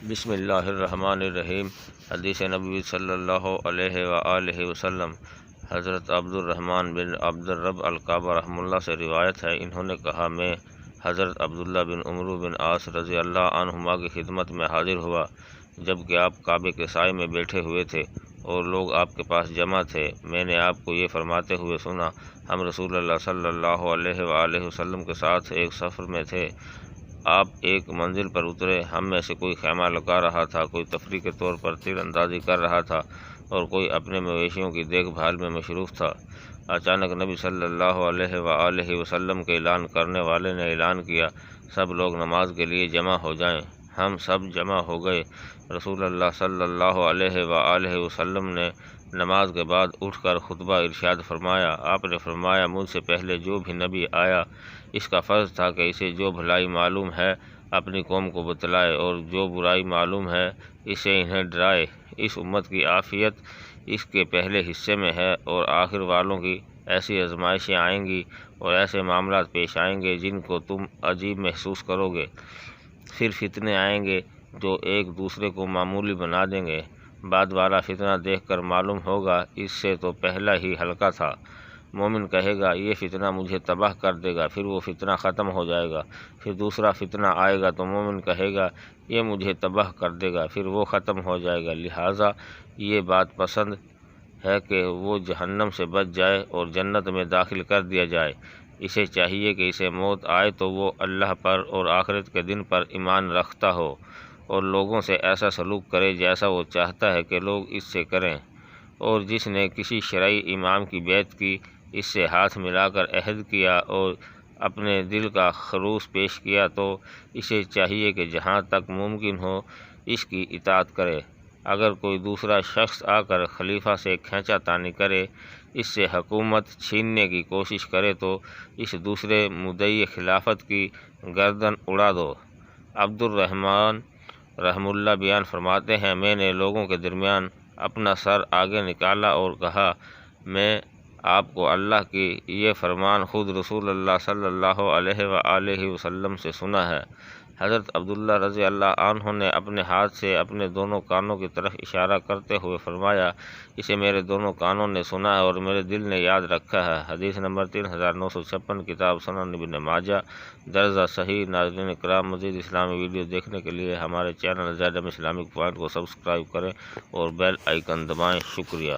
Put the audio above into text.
بسم اللہ الرحمن الرحیم۔ حدیث نبوی صلی اللہ علیہ وآلہ وسلم حضرت عبد الرحمن بن عبد الرب الکعبہ رحمہ اللہ سے روایت ہے، انہوں نے کہا، میں حضرت عبداللہ بن عمرو بن عاص رضی اللہ عنہما کی خدمت میں حاضر ہوا جبکہ آپ کعبے کے سائے میں بیٹھے ہوئے تھے اور لوگ آپ کے پاس جمع تھے۔ میں نے آپ کو یہ فرماتے ہوئے سنا، ہم رسول اللہ صلی اللہ علیہ وآلہ وسلم کے ساتھ ایک سفر میں تھے، آپ ایک منزل پر اترے، ہم میں سے کوئی خیمہ لگا رہا تھا، کوئی تفریح کے طور پر تیر اندازی کر رہا تھا اور کوئی اپنے مویشیوں کی دیکھ بھال میں مصروف تھا۔ اچانک نبی صلی اللہ علیہ وآلہ وسلم کے اعلان کرنے والے نے اعلان کیا، سب لوگ نماز کے لیے جمع ہو جائیں۔ ہم سب جمع ہو گئے۔ رسول اللہ صلی اللہ علیہ وآلہ وسلم نے نماز کے بعد اٹھ کر خطبہ ارشاد فرمایا۔ آپ نے فرمایا، مجھ سے پہلے جو بھی نبی آیا اس کا فرض تھا کہ اسے جو بھلائی معلوم ہے اپنی قوم کو بتلائے اور جو برائی معلوم ہے اسے انہیں ڈرائے۔ اس امت کی عافیت اس کے پہلے حصے میں ہے اور آخر والوں کی ایسی آزمائشیں آئیں گی اور ایسے معاملات پیش آئیں گے جن کو تم عجیب محسوس کرو گے۔ پھر فتنے آئیں گے جو ایک دوسرے کو معمولی بنا دیں گے۔ بعد والا فتنہ دیکھ کر معلوم ہوگا اس سے تو پہلا ہی ہلکا تھا۔ مومن کہے گا، یہ فتنہ مجھے تباہ کر دے گا، پھر وہ فتنہ ختم ہو جائے گا۔ پھر دوسرا فتنہ آئے گا تو مومن کہے گا، یہ مجھے تباہ کر دے گا، پھر وہ ختم ہو جائے گا۔ لہٰذا یہ بات پسند ہے کہ وہ جہنم سے بچ جائے اور جنت میں داخل کر دیا جائے۔ اسے چاہیے کہ اسے موت آئے تو وہ اللہ پر اور آخرت کے دن پر ایمان رکھتا ہو اور لوگوں سے ایسا سلوک کرے جیسا وہ چاہتا ہے کہ لوگ اس سے کریں، اور جس نے کسی شرعی امام کی بیعت کی، اس سے ہاتھ ملا کر عہد کیا اور اپنے دل کا خروش پیش کیا تو اسے چاہیے کہ جہاں تک ممکن ہو اس کی اطاعت کرے۔ اگر کوئی دوسرا شخص آ کر خلیفہ سے کھینچا تانی کرے، اس سے حکومت چھیننے کی کوشش کرے تو اس دوسرے مدعی خلافت کی گردن اڑا دو۔ عبد الرحمن رحمہ اللہ بیان فرماتے ہیں، میں نے لوگوں کے درمیان اپنا سر آگے نکالا اور کہا، میں آپ کو اللہ کی یہ فرمان خود رسول اللہ صلی اللہ علیہ وآلہ وسلم سے سنا ہے۔ حضرت عبداللہ رضی اللہ عنہ نے اپنے ہاتھ سے اپنے دونوں کانوں کی طرف اشارہ کرتے ہوئے فرمایا، اسے میرے دونوں کانوں نے سنا ہے اور میرے دل نے یاد رکھا ہے۔ حدیث نمبر 3956، کتاب سنن ابن ماجہ، درجہ صحیح۔ ناظرین کرام، مزید اسلامی ویڈیو دیکھنے کے لیے ہمارے channel Z M Islamic point کو سبسکرائب کریں اور بیل آئیکن دبائیں۔ شکریہ۔